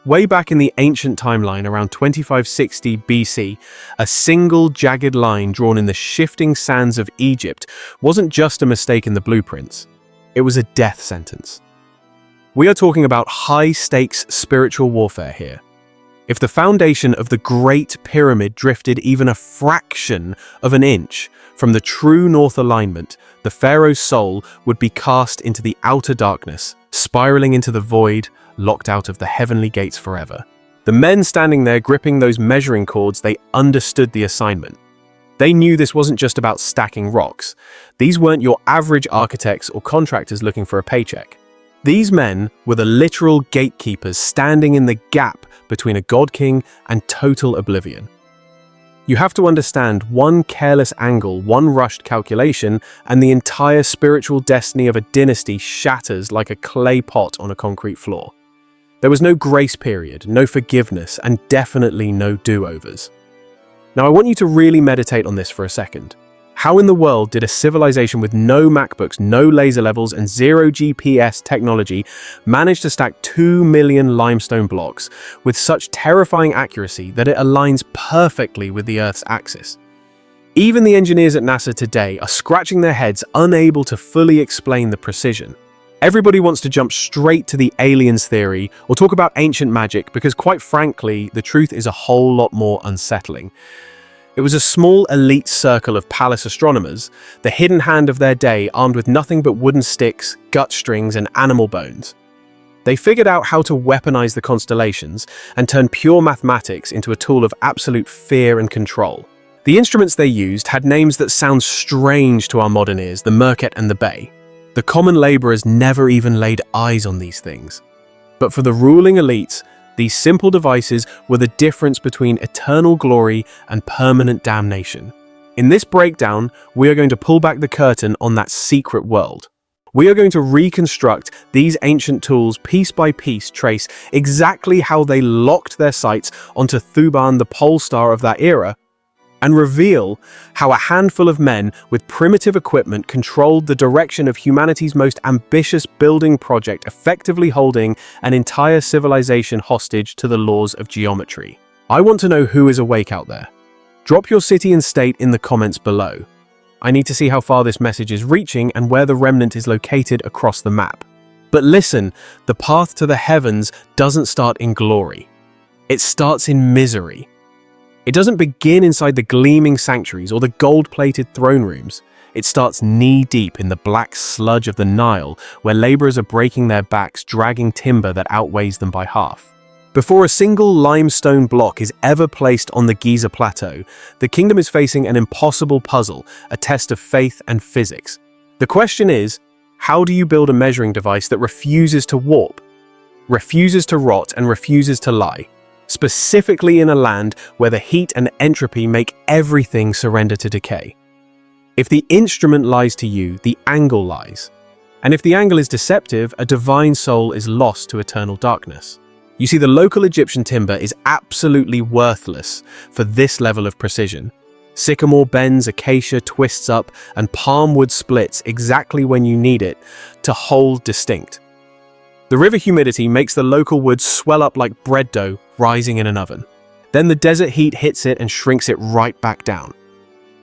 Way back in the ancient timeline, around 2560 BC, a single jagged line drawn in the shifting sands of Egypt wasn't just a mistake in the blueprints. It was a death sentence. We are talking about high-stakes spiritual warfare here. If the foundation of the Great Pyramid drifted even a fraction of an inch from the true north alignment, the pharaoh's soul would be cast into the outer darkness, spiraling into the void, locked out of the heavenly gates forever. The men standing there gripping those measuring cords, they understood the assignment. They knew this wasn't just about stacking rocks. These weren't your average architects or contractors looking for a paycheck. These men were the literal gatekeepers standing in the gap between a god-king and total oblivion. You have to understand, one careless angle, one rushed calculation, and the entire spiritual destiny of a dynasty shatters like a clay pot on a concrete floor. There was no grace period, no forgiveness, and definitely no do-overs. Now I want you to really meditate on this for a second. How in the world did a civilization with no MacBooks, no laser levels, and zero GPS technology manage to stack 2 million limestone blocks with such terrifying accuracy that it aligns perfectly with the Earth's axis? Even the engineers at NASA today are scratching their heads, unable to fully explain the precision. Everybody wants to jump straight to the aliens theory or talk about ancient magic because, quite frankly, the truth is a whole lot more unsettling. It was a small elite circle of palace astronomers, the hidden hand of their day, armed with nothing but wooden sticks, gut strings, and animal bones. They figured out how to weaponize the constellations and turn pure mathematics into a tool of absolute fear and control. The instruments they used had names that sound strange to our modern ears: the Merket and the Bay. The common laborers never even laid eyes on these things. But for the ruling elites, these simple devices were the difference between eternal glory and permanent damnation. In this breakdown, we are going to pull back the curtain on that secret world. We are going to reconstruct these ancient tools piece by piece, trace exactly how they locked their sights onto Thuban, the pole star of that era, and reveal how a handful of men with primitive equipment controlled the direction of humanity's most ambitious building project, effectively holding an entire civilization hostage to the laws of geometry. I want to know who is awake out there. Drop your city and state in the comments below. I need to see how far this message is reaching and where the remnant is located across the map. But listen, the path to the heavens doesn't start in glory. It starts in misery. It doesn't begin inside the gleaming sanctuaries or the gold-plated throne rooms. It starts knee-deep in the black sludge of the Nile, where laborers are breaking their backs, dragging timber that outweighs them by half. Before a single limestone block is ever placed on the Giza plateau, the kingdom is facing an impossible puzzle, a test of faith and physics. The question is, how do you build a measuring device that refuses to warp, refuses to rot, and refuses to lie? Specifically in a land where the heat and entropy make everything surrender to decay. If the instrument lies to you, the angle lies. And if the angle is deceptive, a divine soul is lost to eternal darkness. You see, the local Egyptian timber is absolutely worthless for this level of precision. Sycamore bends, acacia twists up, and palm wood splits exactly when you need it to hold distinct. The river humidity makes the local wood swell up like bread dough rising in an oven. Then the desert heat hits it and shrinks it right back down.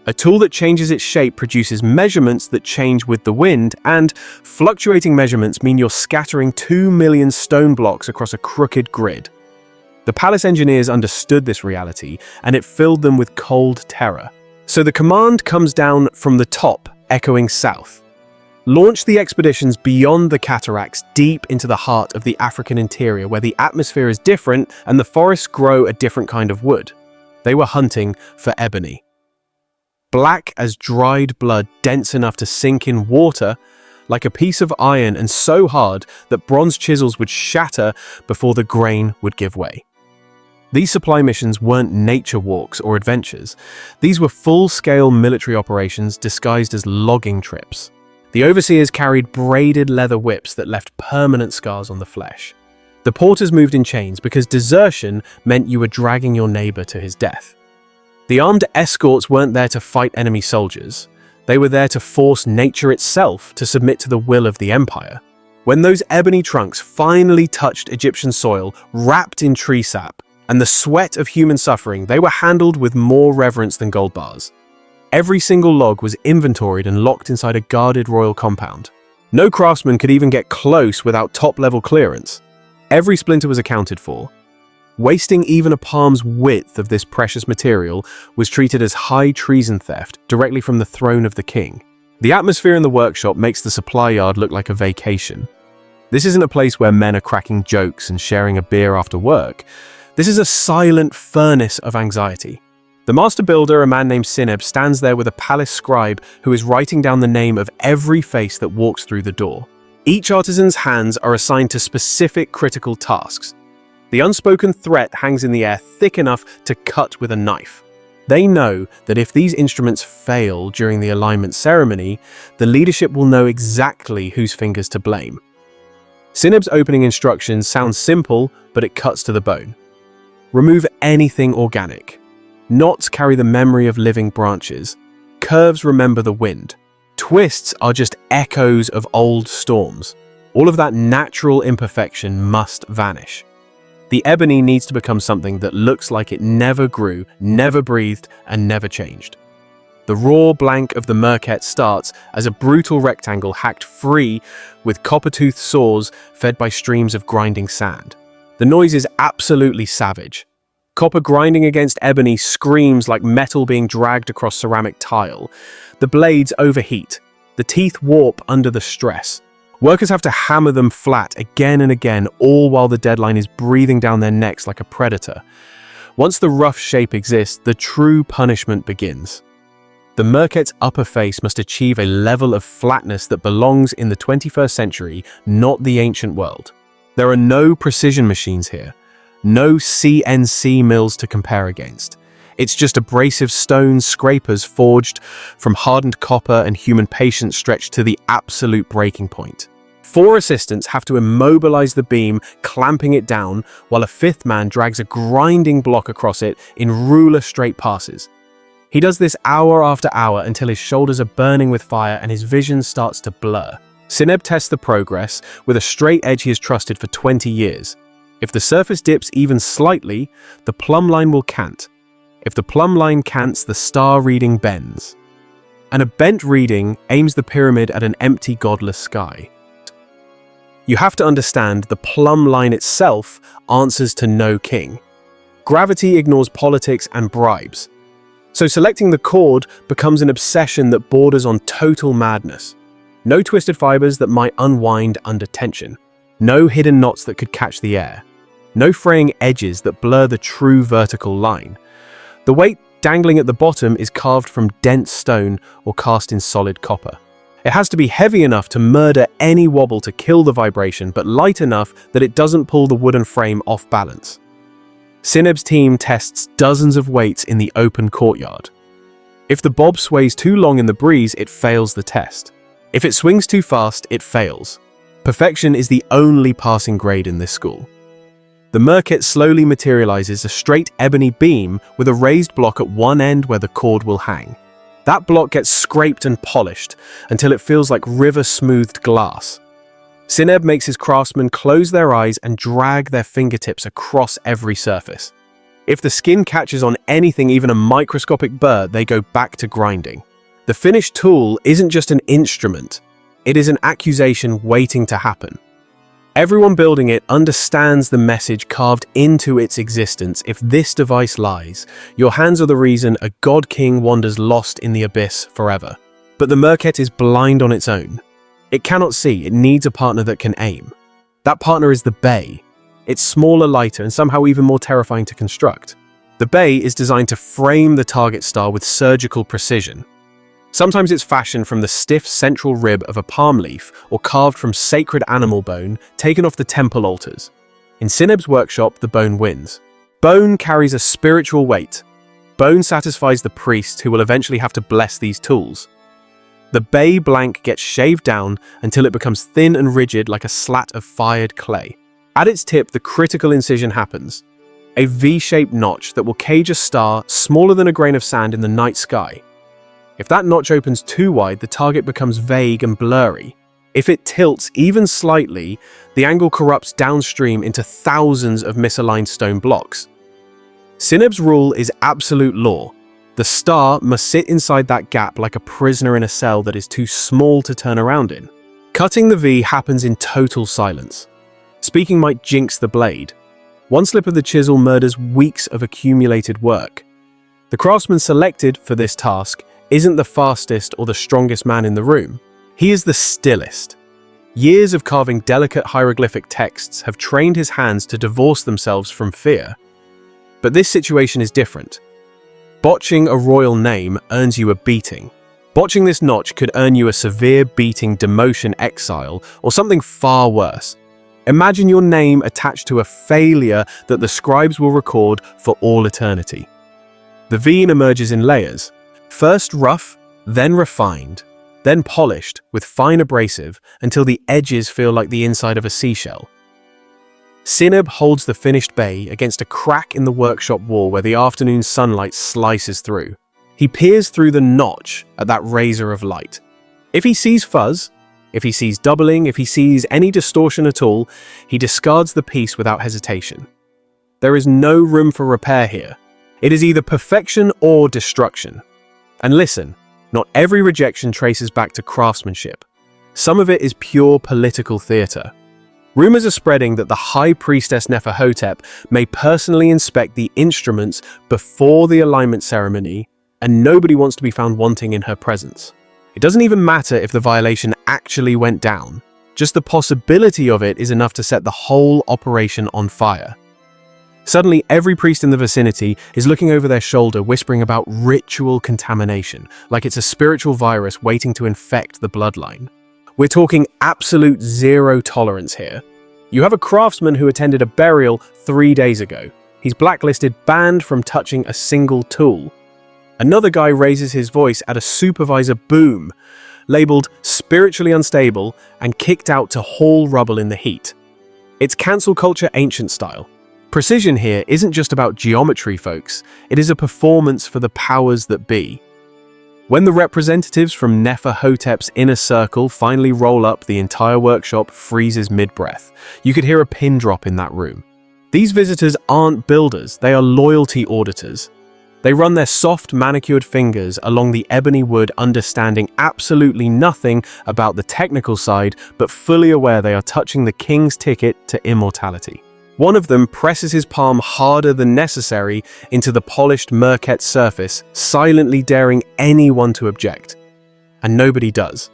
A tool that changes its shape produces measurements that change with the wind, and fluctuating measurements mean you're scattering 2 million stone blocks across a crooked grid. The palace engineers understood this reality, and it filled them with cold terror. So the command comes down from the top, echoing south. Launch the expeditions beyond the cataracts, deep into the heart of the African interior, where the atmosphere is different and the forests grow a different kind of wood. They were hunting for ebony. Black as dried blood, dense enough to sink in water, like a piece of iron, and so hard that bronze chisels would shatter before the grain would give way. These supply missions weren't nature walks or adventures. These were full-scale military operations disguised as logging trips. The overseers carried braided leather whips that left permanent scars on the flesh. The porters moved in chains because desertion meant you were dragging your neighbor to his death. The armed escorts weren't there to fight enemy soldiers. They were there to force nature itself to submit to the will of the empire. When those ebony trunks finally touched Egyptian soil, wrapped in tree sap, and the sweat of human suffering, they were handled with more reverence than gold bars. Every single log was inventoried and locked inside a guarded royal compound. No craftsman could even get close without top-level clearance. Every splinter was accounted for. Wasting even a palm's width of this precious material was treated as high treason theft directly from the throne of the king. The atmosphere in the workshop makes the supply yard look like a vacation. This isn't a place where men are cracking jokes and sharing a beer after work. This is a silent furnace of anxiety. The master builder, a man named Sineb, stands there with a palace scribe who is writing down the name of every face that walks through the door. Each artisan's hands are assigned to specific critical tasks. The unspoken threat hangs in the air thick enough to cut with a knife. They know that if these instruments fail during the alignment ceremony, the leadership will know exactly whose fingers to blame. Sineb's opening instructions sound simple, but it cuts to the bone. Remove anything organic. Knots carry the memory of living branches. Curves remember the wind. Twists are just echoes of old storms. All of that natural imperfection must vanish. The ebony needs to become something that looks like it never grew, never breathed, and never changed. The raw blank of the merket starts as a brutal rectangle hacked free with copper-toothed saws fed by streams of grinding sand. The noise is absolutely savage. Copper grinding against ebony screams like metal being dragged across ceramic tile. The blades overheat. The teeth warp under the stress. Workers have to hammer them flat again and again, all while the deadline is breathing down their necks like a predator. Once the rough shape exists, the true punishment begins. The merket's upper face must achieve a level of flatness that belongs in the 21st century, not the ancient world. There are no precision machines here. No CNC mills to compare against. It's just abrasive stone scrapers forged from hardened copper and human patience stretched to the absolute breaking point. 4 assistants have to immobilize the beam, clamping it down, while a 5th man drags a grinding block across it in ruler-straight passes. He does this hour after hour until his shoulders are burning with fire and his vision starts to blur. Sineb tests the progress with a straight edge he has trusted for 20 years. If the surface dips even slightly, the plumb line will cant. If the plumb line cants, the star reading bends. And a bent reading aims the pyramid at an empty, godless sky. You have to understand the plumb line itself answers to no king. Gravity ignores politics and bribes. So selecting the chord becomes an obsession that borders on total madness. No twisted fibers that might unwind under tension. No hidden knots that could catch the air. No fraying edges that blur the true vertical line. The weight dangling at the bottom is carved from dense stone or cast in solid copper. It has to be heavy enough to murder any wobble to kill the vibration, but light enough that it doesn't pull the wooden frame off balance. Sineb's team tests dozens of weights in the open courtyard. If the bob sways too long in the breeze, it fails the test. If it swings too fast, it fails. Perfection is the only passing grade in this school. The merket slowly materializes a straight ebony beam with a raised block at one end where the cord will hang. That block gets scraped and polished until it feels like river-smoothed glass. Sineb makes his craftsmen close their eyes and drag their fingertips across every surface. If the skin catches on anything, even a microscopic burr, they go back to grinding. The finished tool isn't just an instrument. It is an accusation waiting to happen. Everyone building it understands the message carved into its existence. If this device lies, your hands are the reason a god king wanders lost in the abyss forever. But the merket is blind on its own. It cannot see, it needs a partner that can aim. That partner is the bay. It's smaller, lighter, and somehow even more terrifying to construct. The bay is designed to frame the target star with surgical precision. Sometimes it's fashioned from the stiff central rib of a palm leaf or carved from sacred animal bone taken off the temple altars. In Sineb's workshop, the bone wins. Bone carries a spiritual weight. Bone satisfies the priest who will eventually have to bless these tools. The bay blank gets shaved down until it becomes thin and rigid like a slat of fired clay. At its tip, the critical incision happens. A V-shaped notch that will cage a star smaller than a grain of sand in the night sky. If that notch opens too wide, the target becomes vague and blurry. If it tilts even slightly, the angle corrupts downstream into thousands of misaligned stone blocks. Sineb's rule is absolute law. The star must sit inside that gap like a prisoner in a cell that is too small to turn around in. Cutting the V happens in total silence. Speaking might jinx the blade. One slip of the chisel murders weeks of accumulated work. The craftsman selected for this task isn't the fastest or the strongest man in the room. He is the stillest. Years of carving delicate hieroglyphic texts have trained his hands to divorce themselves from fear. But this situation is different. Botching a royal name earns you a beating. Botching this notch could earn you a severe beating, demotion, exile, or something far worse. Imagine your name attached to a failure that the scribes will record for all eternity. The V emerges in layers. First rough, then refined, then polished with fine abrasive until the edges feel like the inside of a seashell. Sineb holds the finished bay against a crack in the workshop wall where the afternoon sunlight slices through. He peers through the notch at that razor of light. If he sees fuzz, if he sees doubling, if he sees any distortion at all, he discards the piece without hesitation. There is no room for repair here. It is either perfection or destruction. And listen, not every rejection traces back to craftsmanship. Some of it is pure political theater. Rumors are spreading that the High Priestess Neferhotep may personally inspect the instruments before the alignment ceremony, and nobody wants to be found wanting in her presence. It doesn't even matter if the violation actually went down. Just the possibility of it is enough to set the whole operation on fire. Suddenly, every priest in the vicinity is looking over their shoulder, whispering about ritual contamination, like it's a spiritual virus waiting to infect the bloodline. We're talking absolute zero tolerance here. You have a craftsman who attended a burial 3 days ago. He's blacklisted, banned from touching a single tool. Another guy raises his voice at a supervisor boom, labeled spiritually unstable and kicked out to haul rubble in the heat. It's cancel culture ancient style. Precision here isn't just about geometry, folks. It is a performance for the powers that be. When the representatives from Neferhotep's inner circle finally roll up, the entire workshop freezes mid-breath. You could hear a pin drop in that room. These visitors aren't builders, they are loyalty auditors. They run their soft, manicured fingers along the ebony wood, understanding absolutely nothing about the technical side, but fully aware they are touching the king's ticket to immortality. One of them presses his palm harder than necessary into the polished merquette surface, silently daring anyone to object. And nobody does.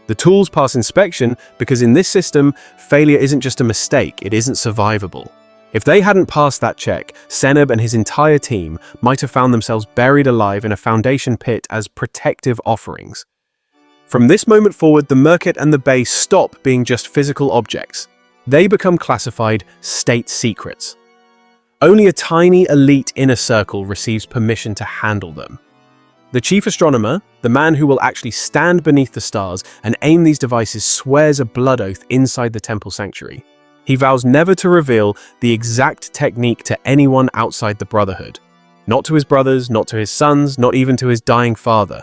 The tools pass inspection because in this system, failure isn't just a mistake, it isn't survivable. If they hadn't passed that check, Seneb and his entire team might have found themselves buried alive in a foundation pit as protective offerings. From this moment forward, the merquette and the base stop being just physical objects. They become classified state secrets. Only a tiny elite inner circle receives permission to handle them. The chief astronomer, the man who will actually stand beneath the stars and aim these devices, swears a blood oath inside the temple sanctuary. He vows never to reveal the exact technique to anyone outside the Brotherhood. Not to his brothers, not to his sons, not even to his dying father.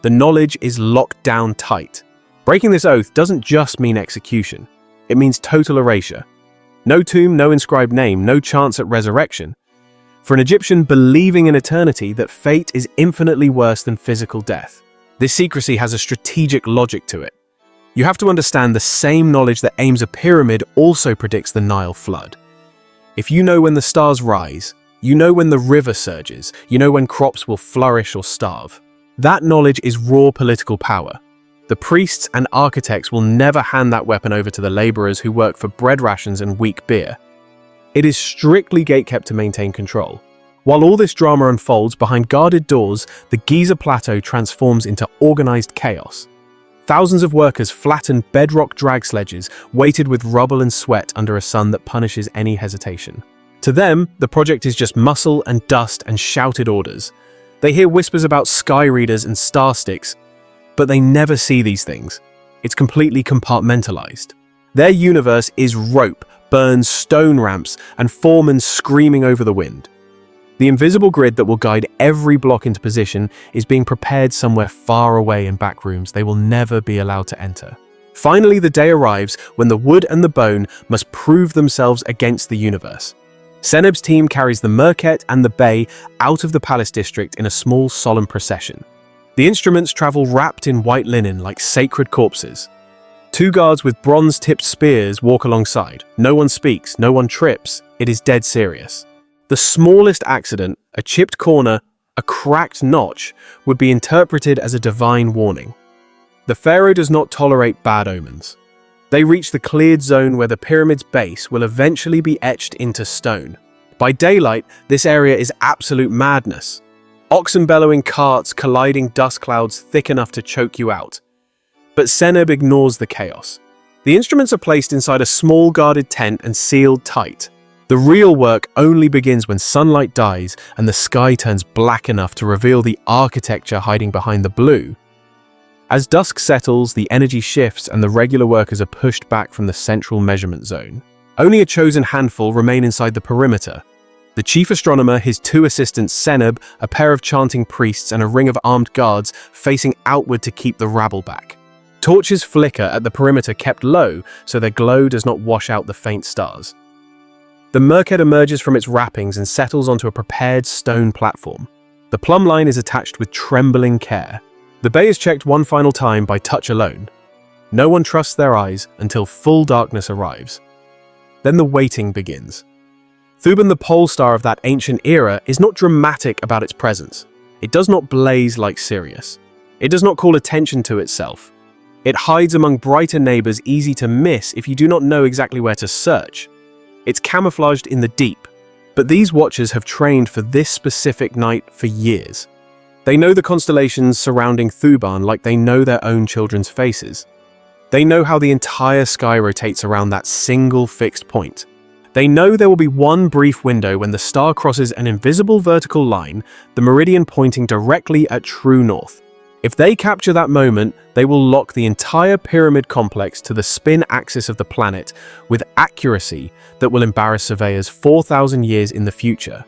The knowledge is locked down tight. Breaking this oath doesn't just mean execution. It means total erasure. No tomb, no inscribed name, no chance at resurrection. For an Egyptian believing in eternity, that fate is infinitely worse than physical death. This secrecy has a strategic logic to it. You have to understand the same knowledge that aims a pyramid also predicts the Nile flood. If you know when the stars rise, you know when the river surges, you know when crops will flourish or starve. That knowledge is raw political power. The priests and architects will never hand that weapon over to the laborers who work for bread rations and weak beer. It is strictly gatekept to maintain control. While all this drama unfolds behind guarded doors, the Giza plateau transforms into organized chaos. Thousands of workers flatten bedrock drag sledges, weighted with rubble and sweat under a sun that punishes any hesitation. To them, the project is just muscle and dust and shouted orders. They hear whispers about sky readers and star sticks, but they never see these things. It's completely compartmentalized. Their universe is rope, burns, stone ramps, and foremen screaming over the wind. The invisible grid that will guide every block into position is being prepared somewhere far away in back rooms they will never be allowed to enter. Finally, the day arrives when the wood and the bone must prove themselves against the universe. Seneb's team carries the Merket and the Bey out of the palace district in a small, solemn procession. The instruments travel wrapped in white linen like sacred corpses. Two guards with bronze-tipped spears walk alongside. No one speaks, no one trips. It is dead serious. The smallest accident, a chipped corner, a cracked notch, would be interpreted as a divine warning. The pharaoh does not tolerate bad omens. They reach the cleared zone where the pyramid's base will eventually be etched into stone. By daylight, this area is absolute madness. Oxen bellowing carts, colliding dust clouds thick enough to choke you out. But Seneb ignores the chaos. The instruments are placed inside a small guarded tent and sealed tight. The real work only begins when sunlight dies and the sky turns black enough to reveal the architecture hiding behind the blue. As dusk settles, the energy shifts and the regular workers are pushed back from the central measurement zone. Only a chosen handful remain inside the perimeter. The chief astronomer, his two assistants Seneb, a pair of chanting priests and a ring of armed guards facing outward to keep the rabble back. Torches flicker at the perimeter kept low so their glow does not wash out the faint stars. The Merket emerges from its wrappings and settles onto a prepared stone platform. The plumb line is attached with trembling care. The Bey is checked one final time by touch alone. No one trusts their eyes until full darkness arrives. Then the waiting begins. Thuban, the pole star of that ancient era, is not dramatic about its presence. It does not blaze like Sirius. It does not call attention to itself. It hides among brighter neighbors easy to miss if you do not know exactly where to search. It's camouflaged in the deep. But these watchers have trained for this specific night for years. They know the constellations surrounding Thuban like they know their own children's faces. They know how the entire sky rotates around that single fixed point. They know there will be one brief window when the star crosses an invisible vertical line, the meridian pointing directly at true north. If they capture that moment, they will lock the entire pyramid complex to the spin axis of the planet with accuracy that will embarrass surveyors 4,000 years in the future.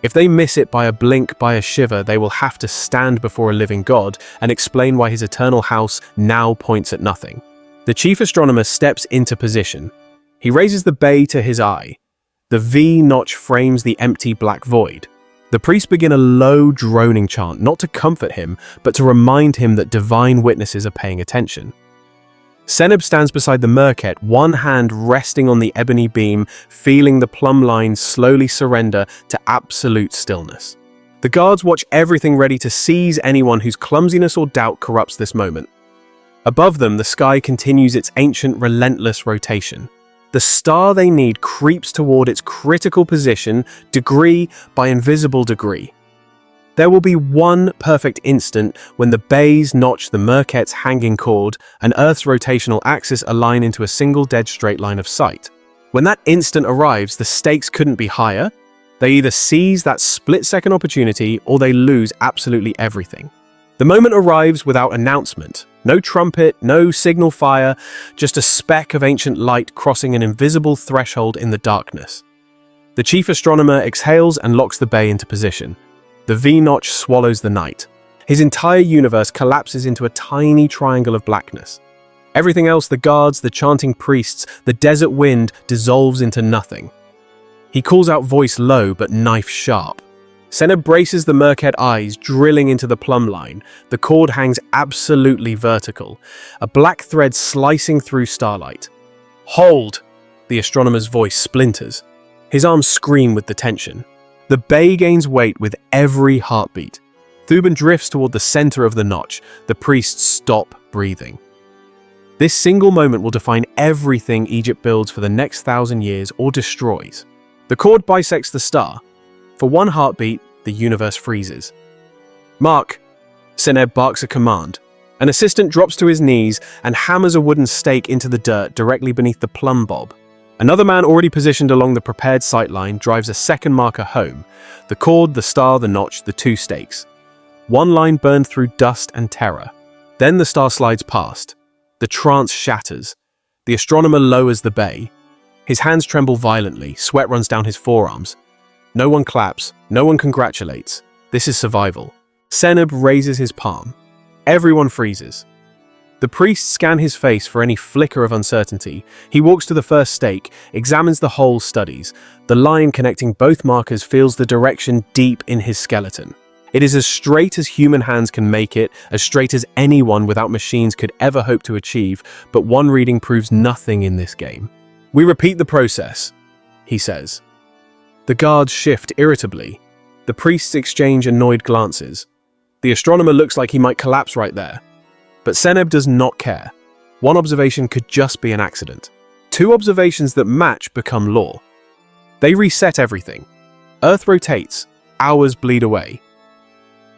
If they miss it by a blink, by a shiver, they will have to stand before a living god and explain why his eternal house now points at nothing. The chief astronomer steps into position. He raises the Bey to his eye. The V notch frames the empty black void. The priests begin a low, droning chant, not to comfort him, but to remind him that divine witnesses are paying attention. Seneb stands beside the Merket, one hand resting on the ebony beam, feeling the plumb line slowly surrender to absolute stillness. The guards watch everything, ready to seize anyone whose clumsiness or doubt corrupts this moment. Above them, the sky continues its ancient, relentless rotation. The star they need creeps toward its critical position, degree by invisible degree. There will be one perfect instant when the Beys notch the Merket's hanging cord and Earth's rotational axis align into a single dead straight line of sight. When that instant arrives, the stakes couldn't be higher. They either seize that split-second opportunity or they lose absolutely everything. The moment arrives without announcement. No trumpet, no signal fire, just a speck of ancient light crossing an invisible threshold in the darkness. The chief astronomer exhales and locks the Bey into position. The V-notch swallows the night. His entire universe collapses into a tiny triangle of blackness. Everything else, the guards, the chanting priests, the desert wind, dissolves into nothing. He calls out, voice low but knife sharp. Seneb braces the Merket eyes, drilling into the plumb line. The cord hangs absolutely vertical, a black thread slicing through starlight. Hold! The astronomer's voice splinters. His arms scream with the tension. The Bey gains weight with every heartbeat. Thuban drifts toward the center of the notch. The priests stop breathing. This single moment will define everything Egypt builds for the next 1,000 years or destroys. The cord bisects the star. For one heartbeat, the universe freezes. Mark! Seneb barks a command. An assistant drops to his knees and hammers a wooden stake into the dirt directly beneath the plumb bob. Another man already positioned along the prepared sight line drives a second marker home. The cord, the star, the notch, the two stakes. One line burned through dust and terror. Then the star slides past. The trance shatters. The astronomer lowers the Bey. His hands tremble violently, sweat runs down his forearms. No one claps, no one congratulates. This is survival. Seneb raises his palm. Everyone freezes. The priests scan his face for any flicker of uncertainty. He walks to the first stake, examines the hole, studies. The line connecting both markers feels the direction deep in his skeleton. It is as straight as human hands can make it, as straight as anyone without machines could ever hope to achieve, but one reading proves nothing in this game. "We repeat the process," he says. The guards shift irritably. The priests exchange annoyed glances. The astronomer looks like he might collapse right there. But Seneb does not care. One observation could just be an accident. Two observations that match become law. They reset everything. Earth rotates, hours bleed away.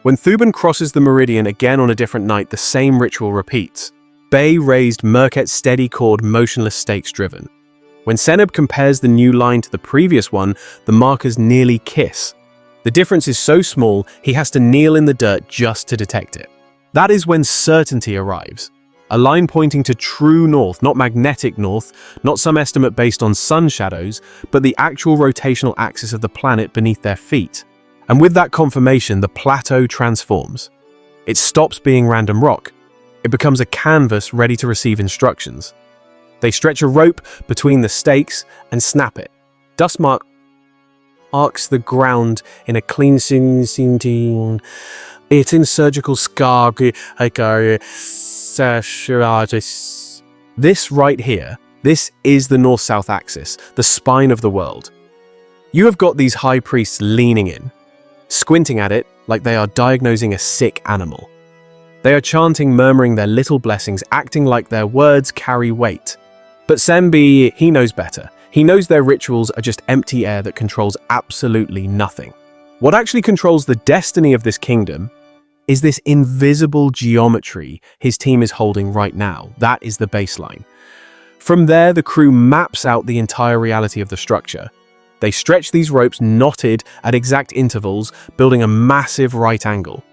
When Thuban crosses the meridian again on a different night, the same ritual repeats. Bay-raised, Merket steady chord, motionless stakes driven. When Seneb compares the new line to the previous one, the markers nearly kiss. The difference is so small, he has to kneel in the dirt just to detect it. That is when certainty arrives. A line pointing to true north, not magnetic north, not some estimate based on sun shadows, but the actual rotational axis of the planet beneath their feet. And with that confirmation, the plateau transforms. It stops being random rock. It becomes a canvas ready to receive instructions. They stretch a rope between the stakes and snap it. Dust marks the ground in a clean scene. It's in surgical scar. This right here, this is the north-south axis, the spine of the world. You have got these high priests leaning in, squinting at it like they are diagnosing a sick animal. They are chanting, murmuring their little blessings, acting like their words carry weight. But Sembi, he knows better. He knows their rituals are just empty air that controls absolutely nothing. What actually controls the destiny of this kingdom is this invisible geometry his team is holding right now. That is the baseline. From there, the crew maps out the entire reality of the structure. They stretch these ropes knotted at exact intervals, building a massive right angle.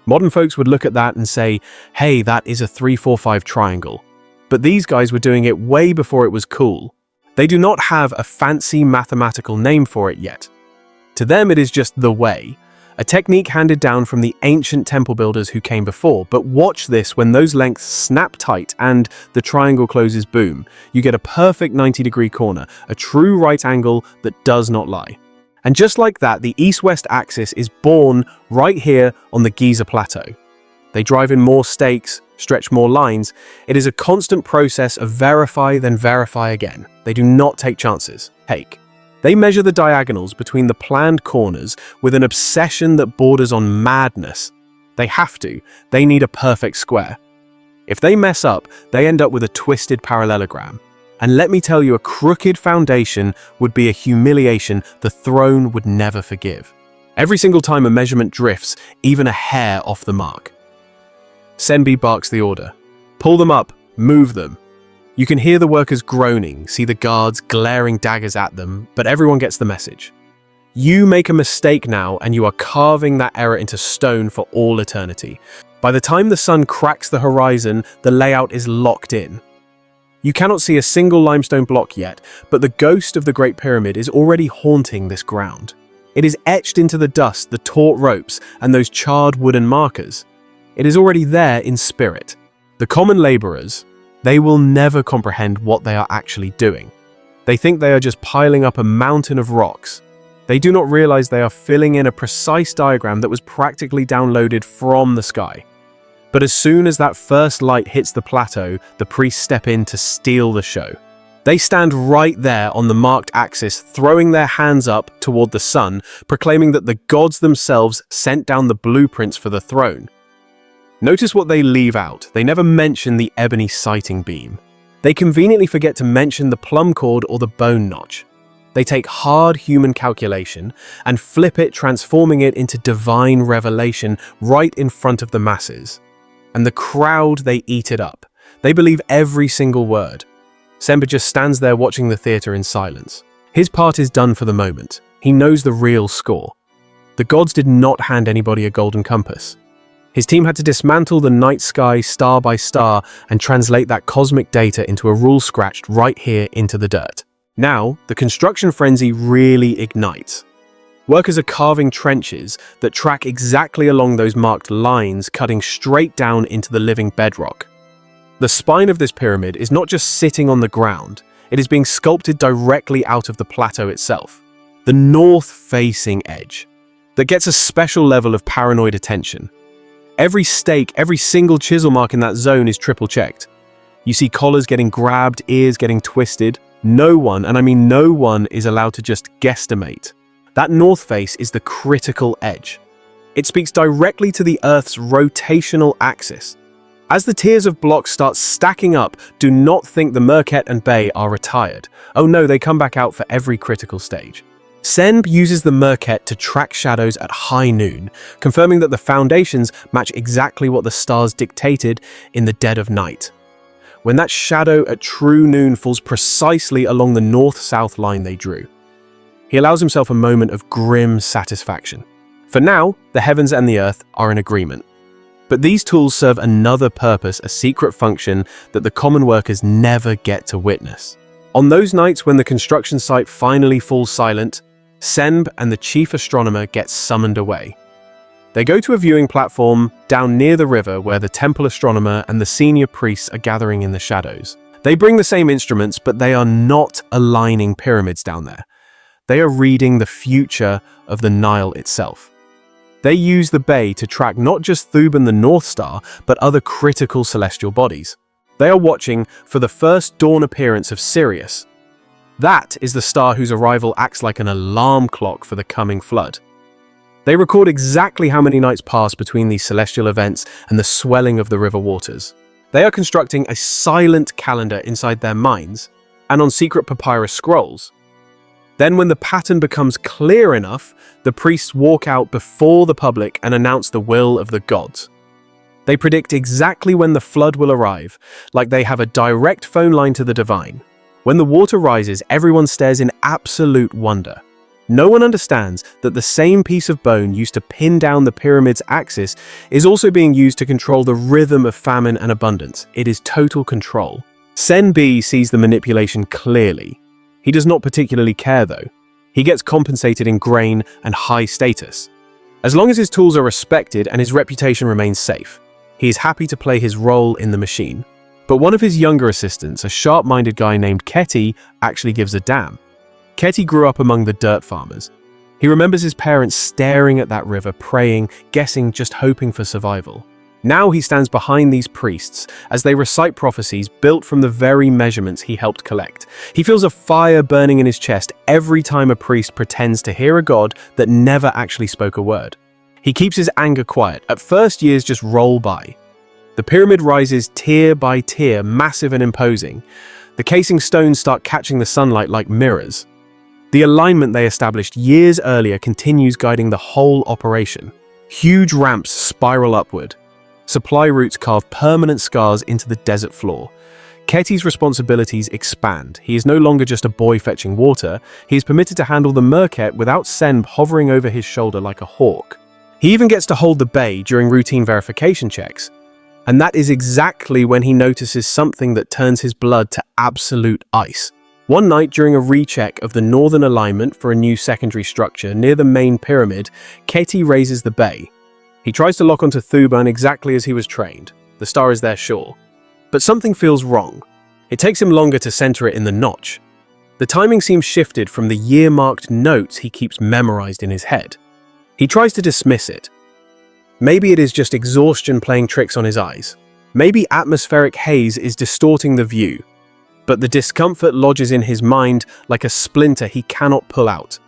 Modern folks would look at that and say, hey, that is a 3-4-5 triangle. But these guys were doing it way before it was cool. They do not have a fancy mathematical name for it yet. To them, it is just the way, a technique handed down from the ancient temple builders who came before. But watch this: when those lengths snap tight and the triangle closes, boom, you get a perfect 90-degree corner, a true right angle that does not lie. And just like that, the east-west axis is born right here on the Giza plateau. They drive in more stakes, stretch more lines. It is a constant process of verify, then verify again. They do not take chances. They measure the diagonals between the planned corners with an obsession that borders on madness. They have to. They need a perfect square. If they mess up, they end up with a twisted parallelogram. And let me tell you, a crooked foundation would be a humiliation the throne would never forgive. Every single time a measurement drifts, even a hair off the mark. Senbi barks the order. Pull them up, move them. You can hear the workers groaning, see the guards glaring daggers at them, but everyone gets the message. You make a mistake now and you are carving that error into stone for all eternity. By the time the sun cracks the horizon, the layout is locked in. You cannot see a single limestone block yet, but the ghost of the Great Pyramid is already haunting this ground. It is etched into the dust, the taut ropes, and those charred wooden markers. It is already there in spirit. The common laborers, they will never comprehend what they are actually doing. They think they are just piling up a mountain of rocks. They do not realize they are filling in a precise diagram that was practically downloaded from the sky. But as soon as that first light hits the plateau, the priests step in to steal the show. They stand right there on the marked axis, throwing their hands up toward the sun, proclaiming that the gods themselves sent down the blueprints for the throne. Notice what they leave out. They never mention the ebony sighting beam. They conveniently forget to mention the plumb cord or the bone notch. They take hard human calculation and flip it, transforming it into divine revelation right in front of the masses. And the crowd, they eat it up. They believe every single word. Semba just stands there watching the theater in silence. His part is done for the moment. He knows the real score. The gods did not hand anybody a golden compass. His team had to dismantle the night sky star by star and translate that cosmic data into a rule scratched right here into the dirt. Now, the construction frenzy really ignites. Workers are carving trenches that track exactly along those marked lines, cutting straight down into the living bedrock. The spine of this pyramid is not just sitting on the ground, it is being sculpted directly out of the plateau itself. The north-facing edge that gets a special level of paranoid attention. Every stake, every single chisel mark in that zone is triple-checked. You see collars getting grabbed, ears getting twisted. No one, and I mean no one, is allowed to just guesstimate. That north face is the critical edge. It speaks directly to the Earth's rotational axis. As the tiers of blocks start stacking up, do not think the Merket and Bay are retired. Oh no, they come back out for every critical stage. Senb uses the Merket to track shadows at high noon, confirming that the foundations match exactly what the stars dictated in the dead of night. When that shadow at true noon falls precisely along the north-south line they drew, he allows himself a moment of grim satisfaction. For now, the heavens and the earth are in agreement. But these tools serve another purpose, a secret function that the common workers never get to witness. On those nights when the construction site finally falls silent, Senb and the chief astronomer get summoned away. They go to a viewing platform down near the river where the temple astronomer and the senior priests are gathering in the shadows. They bring the same instruments, but they are not aligning pyramids down there. They are reading the future of the Nile itself. They use the Bay to track not just Thuban the North Star, but other critical celestial bodies. They are watching for the first dawn appearance of Sirius. That is the star whose arrival acts like an alarm clock for the coming flood. They record exactly how many nights pass between these celestial events and the swelling of the river waters. They are constructing a silent calendar inside their minds and on secret papyrus scrolls. Then when the pattern becomes clear enough, the priests walk out before the public and announce the will of the gods. They predict exactly when the flood will arrive, like they have a direct phone line to the divine. When the water rises, everyone stares in absolute wonder. No one understands that the same piece of bone used to pin down the pyramid's axis is also being used to control the rhythm of famine and abundance. It is total control. Senb sees the manipulation clearly. He does not particularly care though. He gets compensated in grain and high status. As long as his tools are respected and his reputation remains safe, he is happy to play his role in the machine. But one of his younger assistants, a sharp-minded guy named Keti, actually gives a damn. Keti grew up among the dirt farmers. He remembers his parents staring at that river, praying, guessing, just hoping for survival. Now he stands behind these priests as they recite prophecies built from the very measurements he helped collect. He feels a fire burning in his chest every time a priest pretends to hear a god that never actually spoke a word. He keeps his anger quiet. At first, years just roll by. The pyramid rises tier by tier, massive and imposing. The casing stones start catching the sunlight like mirrors. The alignment they established years earlier continues guiding the whole operation. Huge ramps spiral upward. Supply routes carve permanent scars into the desert floor. Keti's responsibilities expand. He is no longer just a boy fetching water. He is permitted to handle the Merket without Senb hovering over his shoulder like a hawk. He even gets to hold the Bay during routine verification checks. And that is exactly when he notices something that turns his blood to absolute ice. One night during a recheck of the northern alignment for a new secondary structure near the main pyramid, Keti raises the Bay. He tries to lock onto Thuban exactly as he was trained. The star is there, sure. But something feels wrong. It takes him longer to center it in the notch. The timing seems shifted from the year-marked notes he keeps memorized in his head. He tries to dismiss it. Maybe it is just exhaustion playing tricks on his eyes. Maybe atmospheric haze is distorting the view. But the discomfort lodges in his mind like a splinter he cannot pull out.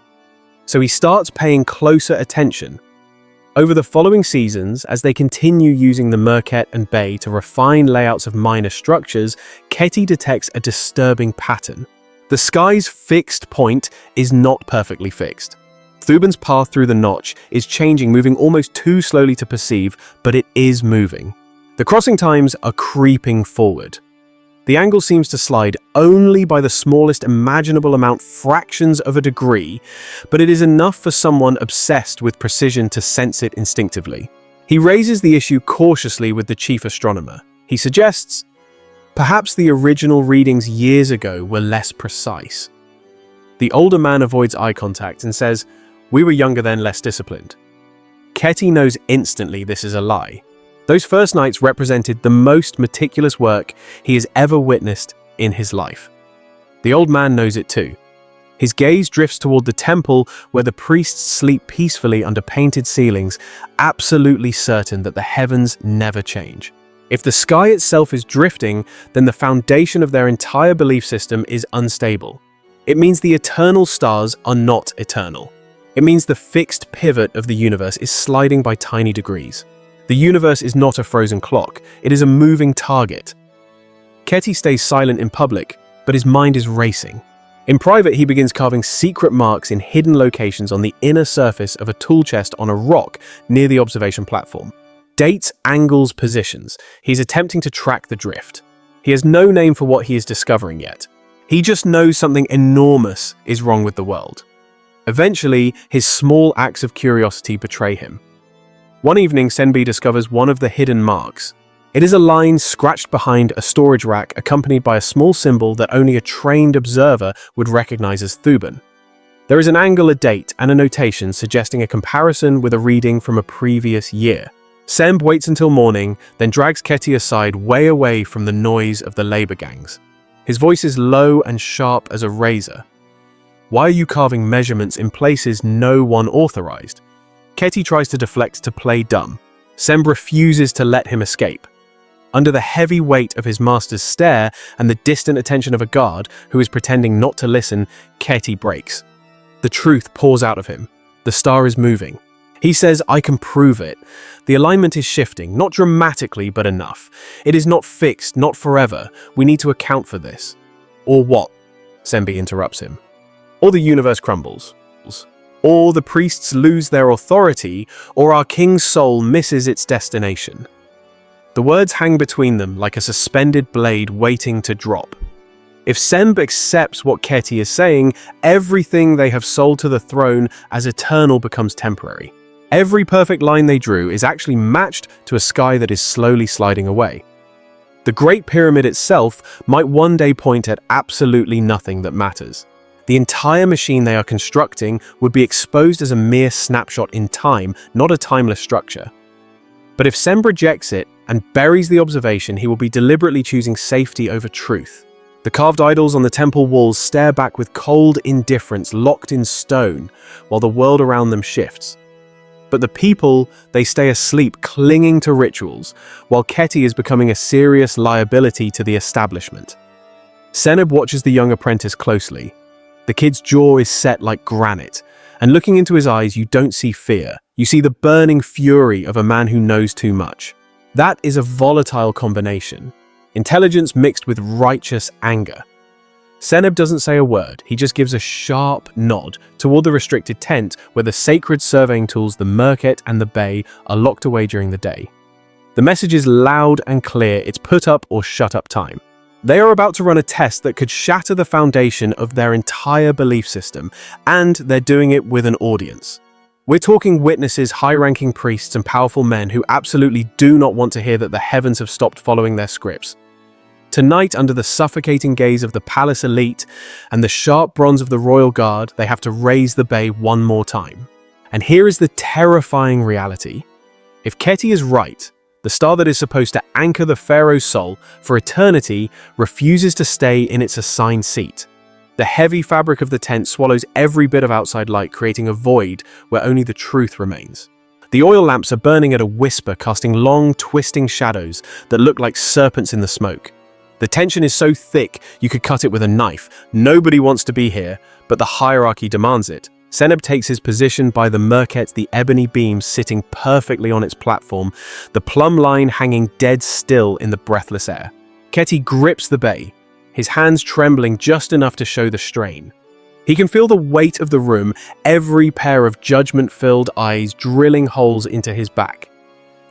So he starts paying closer attention. Over the following seasons, as they continue using the Merket and Bay to refine layouts of minor structures, Keti detects a disturbing pattern. The sky's fixed point is not perfectly fixed. Thuban's path through the notch is changing, moving almost too slowly to perceive, but it is moving. The crossing times are creeping forward. The angle seems to slide only by the smallest imaginable amount, fractions of a degree, but it is enough for someone obsessed with precision to sense it instinctively. He raises the issue cautiously with the chief astronomer. He suggests, perhaps the original readings years ago were less precise. The older man avoids eye contact and says, "We were younger then, less disciplined." Keti knows instantly this is a lie. He knows exactly what he is doing. He is Those first nights represented the most meticulous work he has ever witnessed in his life. The old man knows it too. His gaze drifts toward the temple where the priests sleep peacefully under painted ceilings, absolutely certain that the heavens never change. If the sky itself is drifting, then the foundation of their entire belief system is unstable. It means the eternal stars are not eternal. It means the fixed pivot of the universe is sliding by tiny degrees. The universe is not a frozen clock, it is a moving target. Keti stays silent in public, but his mind is racing. In private, he begins carving secret marks in hidden locations on the inner surface of a tool chest on a rock near the observation platform. Dates, angles, positions. He's attempting to track the drift. He has no name for what he is discovering yet. He just knows something enormous is wrong with the world. Eventually, his small acts of curiosity betray him. One evening, Senbi discovers one of the hidden marks. It is a line scratched behind a storage rack accompanied by a small symbol that only a trained observer would recognize as Thuban. There is an angle, a date, and a notation suggesting a comparison with a reading from a previous year. Semb waits until morning, then drags Keti aside way away from the noise of the labor gangs. His voice is low and sharp as a razor. Why are you carving measurements in places no one authorized? Keti tries to deflect to play dumb. Semb refuses to let him escape. Under the heavy weight of his master's stare and the distant attention of a guard who is pretending not to listen, Keti breaks. The truth pours out of him. The star is moving. He says, I can prove it. The alignment is shifting, not dramatically, but enough. It is not fixed, not forever. We need to account for this. Or what? Senbi interrupts him. Or the universe crumbles. Or the priests lose their authority, or our king's soul misses its destination. The words hang between them like a suspended blade waiting to drop. If Semb accepts what Keti is saying, everything they have sold to the throne as eternal becomes temporary. Every perfect line they drew is actually matched to a sky that is slowly sliding away. The Great Pyramid itself might one day point at absolutely nothing that matters. The entire machine they are constructing would be exposed as a mere snapshot in time, not a timeless structure. But if Semb rejects it and buries the observation, he will be deliberately choosing safety over truth. The carved idols on the temple walls stare back with cold indifference, locked in stone, while the world around them shifts. But the people, they stay asleep, clinging to rituals, while Keti is becoming a serious liability to the establishment. Seneb watches the young apprentice closely. The kid's jaw is set like granite, and looking into his eyes, you don't see fear. You see the burning fury of a man who knows too much. That is a volatile combination. Intelligence mixed with righteous anger. Seneb doesn't say a word, he just gives a sharp nod toward the restricted tent where the sacred surveying tools, the Merket and the Bay, are locked away during the day. The message is loud and clear, it's put up or shut up time. They are about to run a test that could shatter the foundation of their entire belief system, and they're doing it with an audience. We're talking witnesses, high-ranking priests, and powerful men who absolutely do not want to hear that the heavens have stopped following their scripts. Tonight, under the suffocating gaze of the palace elite and the sharp bronze of the royal guard, they have to raise the bay one more time. And here is the terrifying reality. If Keti is right, the star that is supposed to anchor the pharaoh's soul for eternity refuses to stay in its assigned seat. The heavy fabric of the tent swallows every bit of outside light, creating a void where only the truth remains. The oil lamps are burning at a whisper, casting long, twisting shadows that look like serpents in the smoke. The tension is so thick you could cut it with a knife. Nobody wants to be here, but the hierarchy demands it. Seneb takes his position by the Merket, the ebony beam sitting perfectly on its platform, the plumb line hanging dead still in the breathless air. Keti grips the bay, his hands trembling just enough to show the strain. He can feel the weight of the room, every pair of judgment-filled eyes drilling holes into his back.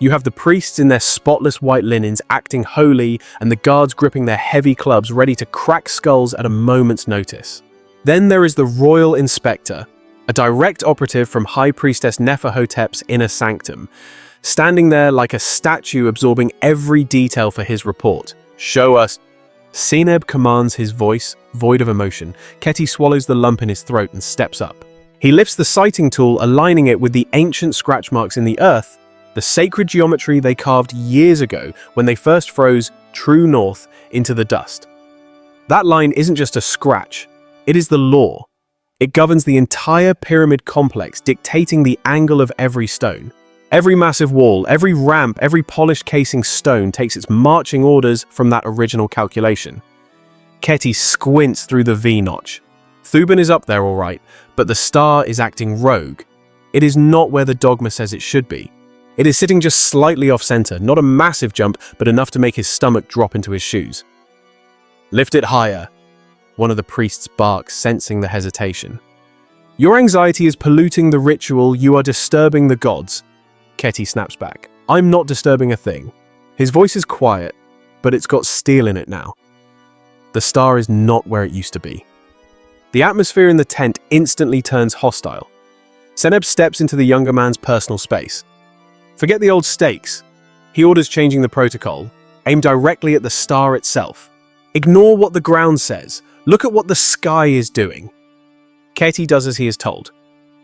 You have the priests in their spotless white linens acting holy and the guards gripping their heavy clubs ready to crack skulls at a moment's notice. Then there is the royal inspector, a direct operative from High Priestess Neferhotep's inner sanctum, standing there like a statue absorbing every detail for his report. Show us. Seneb commands, his voice void of emotion. Keti swallows the lump in his throat and steps up. He lifts the sighting tool, aligning it with the ancient scratch marks in the earth, The sacred geometry they carved years ago when they first froze true north into the dust. That line isn't just a scratch, it is the law. It governs the entire pyramid complex, dictating the angle of every stone. Every massive wall, every ramp, every polished casing stone takes its marching orders from that original calculation. Keti squints through the V-notch. Thuban is up there all right, but the star is acting rogue. It is not where the dogma says it should be. It is sitting just slightly off-center, not a massive jump, but enough to make his stomach drop into his shoes. "Lift it higher," one of the priests barks, sensing the hesitation. "Your anxiety is polluting the ritual, you are disturbing the gods." Keti snaps back. "I'm not disturbing a thing." His voice is quiet, but it's got steel in it now. The star is not where it used to be. The atmosphere in the tent instantly turns hostile. Seneb steps into the younger man's personal space. Forget the old stakes. He orders changing the protocol. Aim directly at the star itself. Ignore what the ground says. Look at what the sky is doing. Keti does as he is told.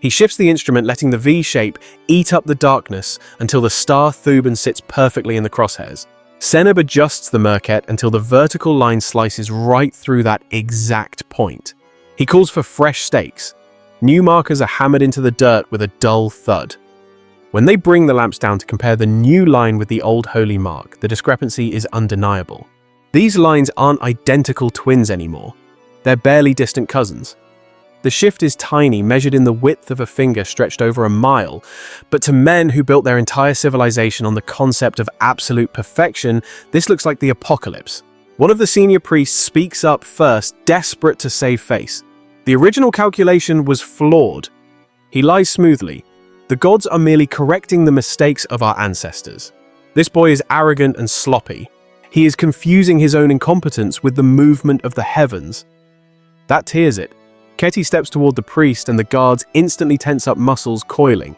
He shifts the instrument, letting the V shape eat up the darkness until the star Thuban sits perfectly in the crosshairs. Seneb adjusts the Merket until the vertical line slices right through that exact point. He calls for fresh stakes. New markers are hammered into the dirt with a dull thud. When they bring the lamps down to compare the new line with the old holy mark, the discrepancy is undeniable. These lines aren't identical twins anymore. They're barely distant cousins. The shift is tiny, measured in the width of a finger stretched over a mile, but to men who built their entire civilization on the concept of absolute perfection, this looks like the apocalypse. One of the senior priests speaks up first, desperate to save face. The original calculation was flawed. He lies smoothly. The gods are merely correcting the mistakes of our ancestors. This boy is arrogant and sloppy. He is confusing his own incompetence with the movement of the heavens. That tears it. Keti steps toward the priest and the guards instantly tense up, muscles coiling.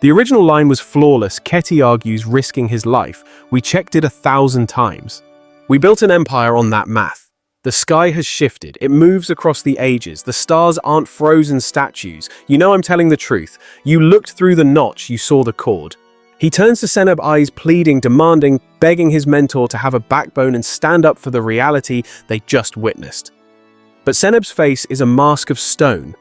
The original line was flawless, Keti argues, risking his life. We checked it 1,000 times. We built an empire on that math. The sky has shifted. It moves across the ages. The stars aren't frozen statues. You know I'm telling the truth. You looked through the notch, you saw the chord. He turns to Seneb, eyes pleading, demanding, begging his mentor to have a backbone and stand up for the reality they just witnessed. But Seneb's face is a mask of stone.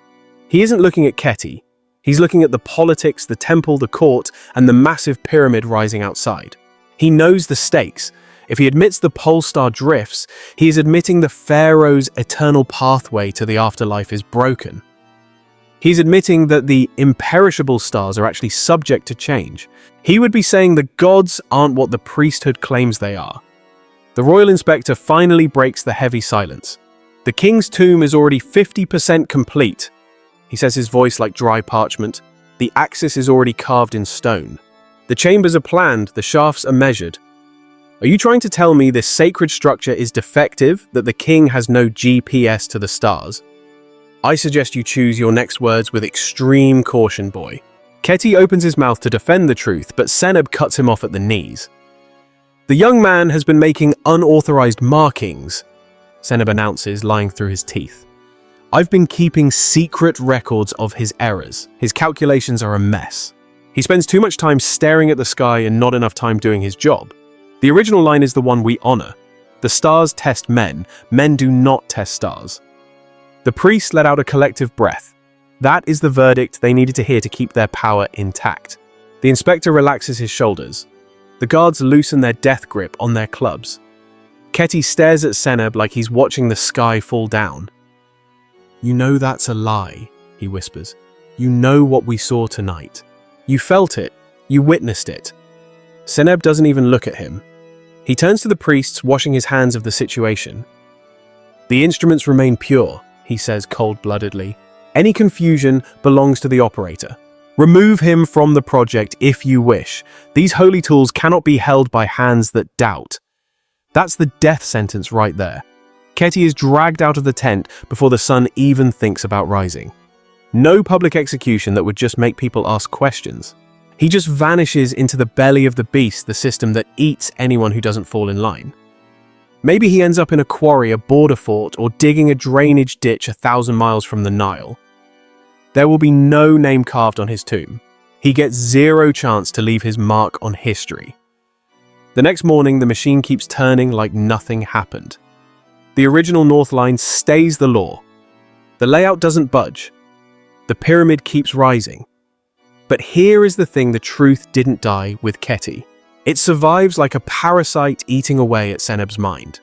He isn't looking at Keti. He's looking at the politics, the temple, the court, and the massive pyramid rising outside. He knows the stakes. If he admits the pole star drifts, he is admitting the Pharaoh's eternal pathway to the afterlife is broken. He's admitting that the imperishable stars are actually subject to change. He would be saying the gods aren't what the priesthood claims they are. The royal inspector finally breaks the heavy silence. The king's tomb is already 50% complete. He says, his voice like dry parchment. The axis is already carved in stone. The chambers are planned, the shafts are measured. Are you trying to tell me this sacred structure is defective, that the king has no GPS to the stars? I suggest you choose your next words with extreme caution, boy. Keti opens his mouth to defend the truth, but Seneb cuts him off at the knees. The young man has been making unauthorized markings, Seneb announces, lying through his teeth. I've been keeping secret records of his errors. His calculations are a mess. He spends too much time staring at the sky and not enough time doing his job. The original line is the one we honor. The stars test men. Men do not test stars. The priest let out a collective breath. That is the verdict they needed to hear to keep their power intact. The inspector relaxes his shoulders. The guards loosen their death grip on their clubs. Keti stares at Seneb like he's watching the sky fall down. You know that's a lie, he whispers. You know what we saw tonight. You felt it. You witnessed it. Seneb doesn't even look at him. He turns to the priests, washing his hands of the situation. The instruments remain pure, he says cold-bloodedly. Any confusion belongs to the operator. Remove him from the project if you wish. These holy tools cannot be held by hands that doubt. That's the death sentence right there. Keti is dragged out of the tent before the sun even thinks about rising. No public execution that would just make people ask questions. He just vanishes into the belly of the beast, the system that eats anyone who doesn't fall in line. Maybe he ends up in a quarry, a border fort, or digging a drainage ditch 1,000 miles from the Nile. There will be no name carved on his tomb. He gets zero chance to leave his mark on history. The next morning, the machine keeps turning like nothing happened. The original North Line stays the law. The layout doesn't budge. The pyramid keeps rising. But here is the thing: the truth didn't die with Kheti. It survives like a parasite eating away at Seneb's mind.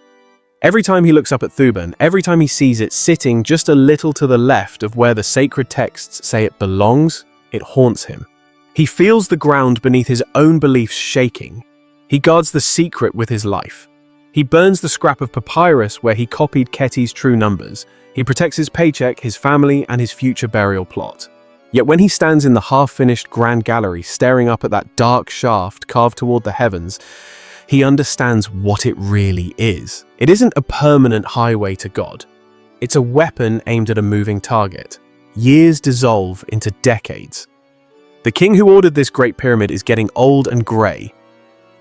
Every time he looks up at Thuban, every time he sees it sitting just a little to the left of where the sacred texts say it belongs, it haunts him. He feels the ground beneath his own beliefs shaking. He guards the secret with his life. He burns the scrap of papyrus where he copied Kheti's true numbers. He protects his paycheck, his family, and his future burial plot. Yet when he stands in the half-finished grand gallery staring up at that dark shaft carved toward the heavens, he understands what it really is. It isn't a permanent highway to God. It's a weapon aimed at a moving target. Years dissolve into decades. The king who ordered this great pyramid is getting old and grey.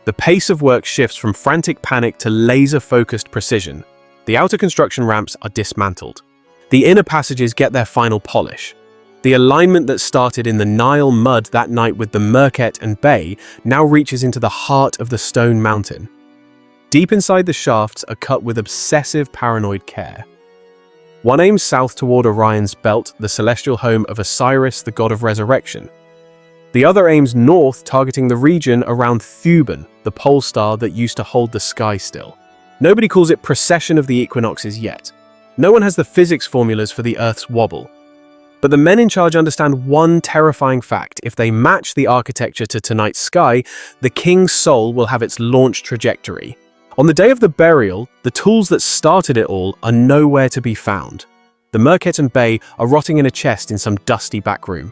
The pace of work shifts from frantic panic to laser-focused precision. The outer construction ramps are dismantled. The inner passages get their final polish. The alignment that started in the Nile mud that night with the Merket and Bay now reaches into the heart of the stone mountain. Deep inside, the shafts are cut with obsessive, paranoid care. One aims south toward Orion's belt, the celestial home of Osiris, the god of resurrection. The other aims north, targeting the region around Thuban, the pole star that used to hold the sky still. Nobody calls it precession of the equinoxes yet. No one has the physics formulas for the Earth's wobble. But the men in charge understand one terrifying fact: if they match the architecture to tonight's sky, the king's soul will have its launch trajectory. On the day of the burial, the tools that started it all are nowhere to be found. The Merket and Bay are rotting in a chest in some dusty back room.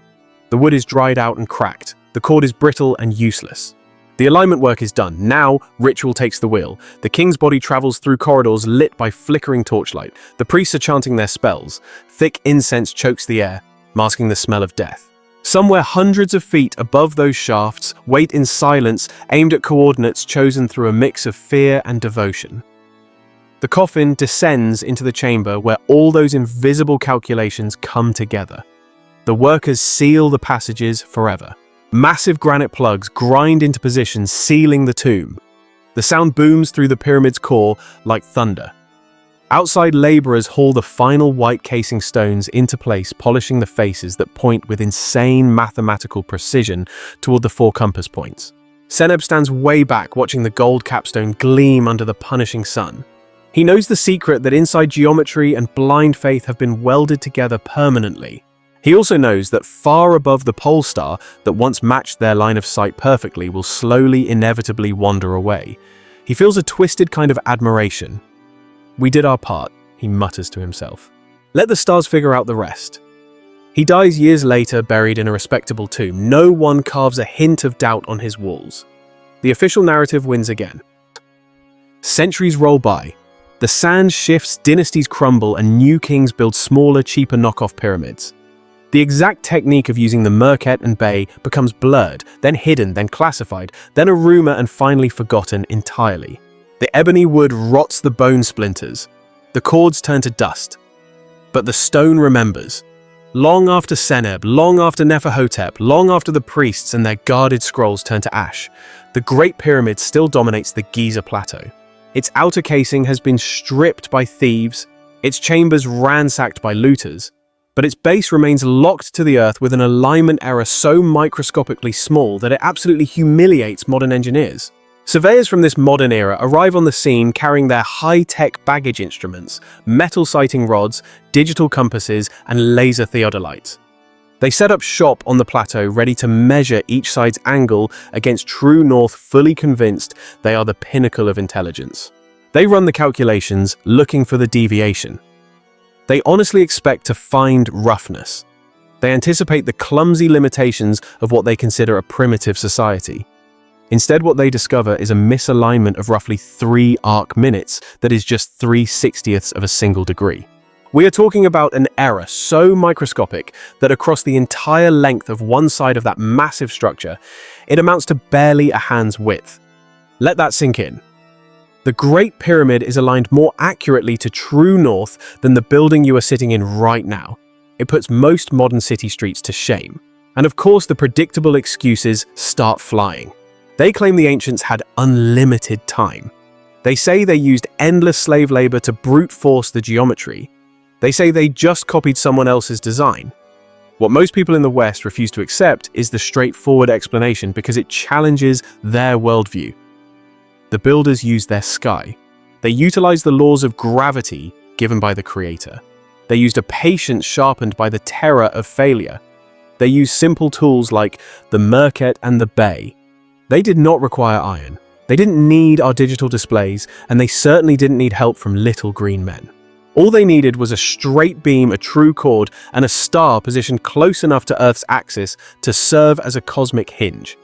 The wood is dried out and cracked. The cord is brittle and useless. The alignment work is done. Now, ritual takes the wheel. The king's body travels through corridors lit by flickering torchlight. The priests are chanting their spells. Thick incense chokes the air, masking the smell of death. Somewhere hundreds of feet above those shafts wait in silence, aimed at coordinates chosen through a mix of fear and devotion. The coffin descends into the chamber where all those invisible calculations come together. The workers seal the passages forever. Massive granite plugs grind into position, sealing the tomb. The sound booms through the pyramid's core like thunder. Outside, laborers haul the final white casing stones into place, polishing the faces that point with insane mathematical precision toward the 4 compass points. Seneb stands way back, watching the gold capstone gleam under the punishing sun. He knows the secret that inside geometry and blind faith have been welded together permanently. He also knows that far above the pole star that once matched their line of sight perfectly will slowly, inevitably wander away. He feels a twisted kind of admiration. "We did our part," he mutters to himself. "Let the stars figure out the rest." He dies years later, buried in a respectable tomb. No one carves a hint of doubt on his walls. The official narrative wins again. Centuries roll by. The sand shifts, dynasties crumble, and new kings build smaller, cheaper knockoff pyramids. The exact technique of using the Merket and Bay becomes blurred, then hidden, then classified, then a rumor, and finally forgotten entirely. The ebony wood rots the bone splinters. The cords turn to dust. But the stone remembers. Long after Seneb, long after Neferhotep, long after the priests and their guarded scrolls turn to ash, the Great Pyramid still dominates the Giza plateau. Its outer casing has been stripped by thieves, its chambers ransacked by looters, but its base remains locked to the earth with an alignment error so microscopically small that it absolutely humiliates modern engineers. Surveyors from this modern era arrive on the scene carrying their high-tech baggage instruments, metal sighting rods, digital compasses, and laser theodolites. They set up shop on the plateau, ready to measure each side's angle against true north, fully convinced they are the pinnacle of intelligence. They run the calculations, looking for the deviation. They honestly expect to find roughness. They anticipate the clumsy limitations of what they consider a primitive society. Instead, what they discover is a misalignment of roughly 3 arc minutes that is just 3/60ths of a single degree. We are talking about an error so microscopic that across the entire length of one side of that massive structure, it amounts to barely a hand's width. Let that sink in. The Great Pyramid is aligned more accurately to true north than the building you are sitting in right now. It puts most modern city streets to shame. And of course, the predictable excuses start flying. They claim the ancients had unlimited time. They say they used endless slave labor to brute force the geometry. They say they just copied someone else's design. What most people in the West refuse to accept is the straightforward explanation because it challenges their worldview. The builders used their sky. They utilized the laws of gravity given by the Creator. They used a patience sharpened by the terror of failure. They used simple tools like the merket and the bay. They did not require iron. They didn't need our digital displays, and they certainly didn't need help from little green men. All they needed was a straight beam, a true chord, and a star positioned close enough to Earth's axis to serve as a cosmic hinge.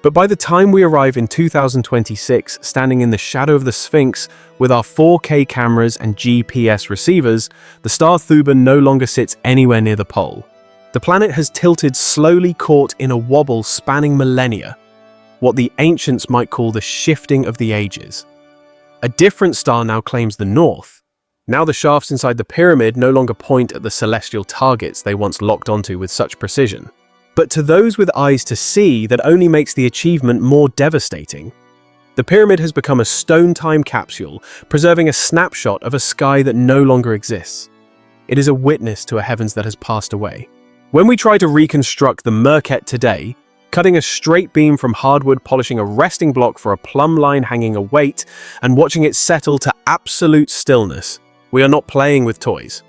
But by the time we arrive in 2026, standing in the shadow of the Sphinx with our 4K cameras and GPS receivers, the star Thuban no longer sits anywhere near the pole. The planet has tilted, slowly caught in a wobble spanning millennia, what the ancients might call the shifting of the ages. A different star now claims the north. Now the shafts inside the pyramid no longer point at the celestial targets they once locked onto with such precision. But to those with eyes to see, that only makes the achievement more devastating. The pyramid has become a stone time capsule, preserving a snapshot of a sky that no longer exists. It is a witness to a heavens that has passed away. When we try to reconstruct the merket today, cutting a straight beam from hardwood, polishing a resting block for a plumb line hanging a weight, and watching it settle to absolute stillness, we are not playing with toys.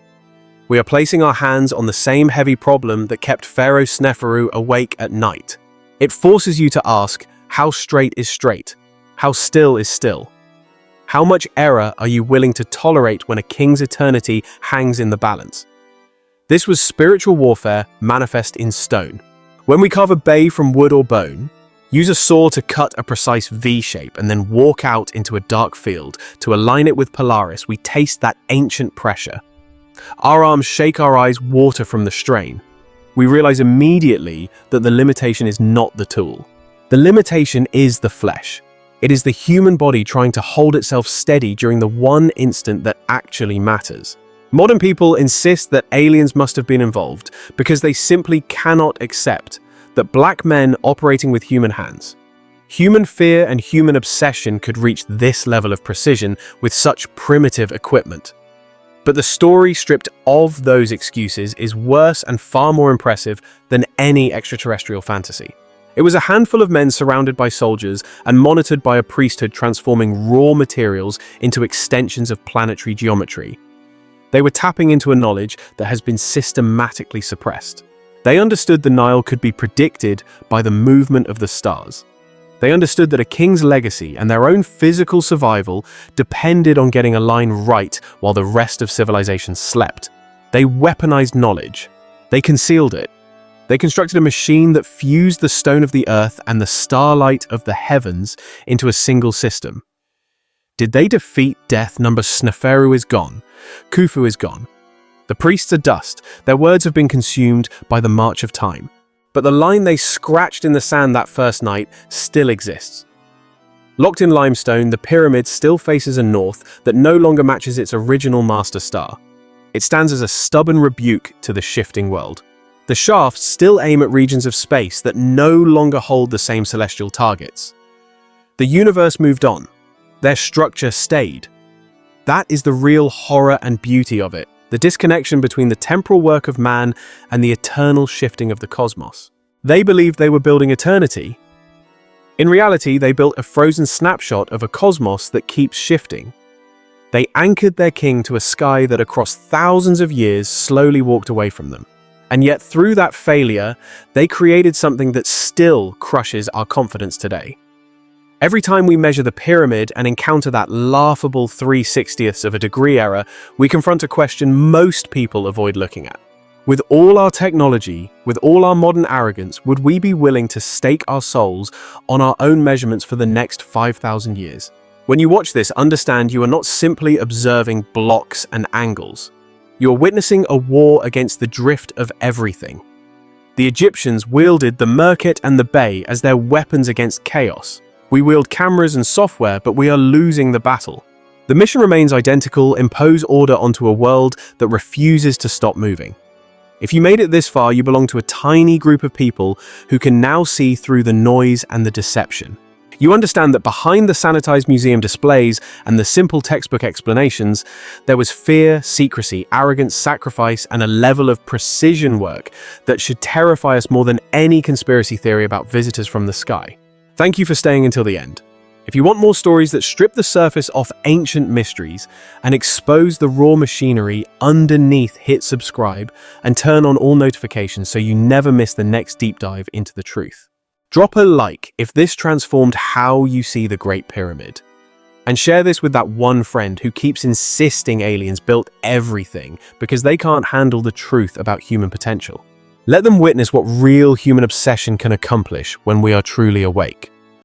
We are placing our hands on the same heavy problem that kept Pharaoh Khufu awake at night. It forces you to ask, how straight is straight? How still is still? How much error are you willing to tolerate when a king's eternity hangs in the balance? This was spiritual warfare manifest in stone. When we carve a bay from wood or bone, use a saw to cut a precise V shape and then walk out into a dark field to align it with Polaris, we taste that ancient pressure. Our arms shake, our eyes water from the strain. We realize immediately that the limitation is not the tool. The limitation is the flesh. It is the human body trying to hold itself steady during the one instant that actually matters. Modern people insist that aliens must have been involved because they simply cannot accept that black men operating with human hands, human fear and human obsession could reach this level of precision with such primitive equipment. But the story stripped of those excuses is worse and far more impressive than any extraterrestrial fantasy. It was a handful of men surrounded by soldiers and monitored by a priesthood transforming raw materials into extensions of planetary geometry. They were tapping into a knowledge that has been systematically suppressed. They understood the Nile could be predicted by the movement of the stars. They understood that a king's legacy and their own physical survival depended on getting a line right while the rest of civilization slept. They weaponized knowledge. They concealed it. They constructed a machine that fused the stone of the earth and the starlight of the heavens into a single system. Did they defeat death? Khufu is gone. Khufu is gone. The priests are dust. Their words have been consumed by the march of time. But the line they scratched in the sand that first night still exists. Locked in limestone, the pyramid still faces a north that no longer matches its original master star. It stands as a stubborn rebuke to the shifting world. The shafts still aim at regions of space that no longer hold the same celestial targets. The universe moved on. Their structure stayed. That is the real horror and beauty of it. The disconnection between the temporal work of man and the eternal shifting of the cosmos. They believed they were building eternity. In reality, they built a frozen snapshot of a cosmos that keeps shifting. They anchored their king to a sky that across thousands of years slowly walked away from them. And yet through that failure, they created something that still crushes our confidence today. Every time we measure the pyramid and encounter that laughable 3/60ths of a degree error, we confront a question most people avoid looking at. With all our technology, with all our modern arrogance, would we be willing to stake our souls on our own measurements for the next 5,000 years? When you watch this, understand you are not simply observing blocks and angles. You are witnessing a war against the drift of everything. The Egyptians wielded the merket and the bay as their weapons against chaos. We wield cameras and software, but we are losing the battle. The mission remains identical: impose order onto a world that refuses to stop moving. If you made it this far, you belong to a tiny group of people who can now see through the noise and the deception. You understand that behind the sanitized museum displays and the simple textbook explanations, there was fear, secrecy, arrogance, sacrifice, and a level of precision work that should terrify us more than any conspiracy theory about visitors from the sky. Thank you for staying until the end. If you want more stories that strip the surface off ancient mysteries and expose the raw machinery underneath, hit subscribe and turn on all notifications so you never miss the next deep dive into the truth. Drop a like if this transformed how you see the Great Pyramid. And share this with that one friend who keeps insisting aliens built everything because they can't handle the truth about human potential. Let them witness what real human obsession can accomplish when we are truly awake.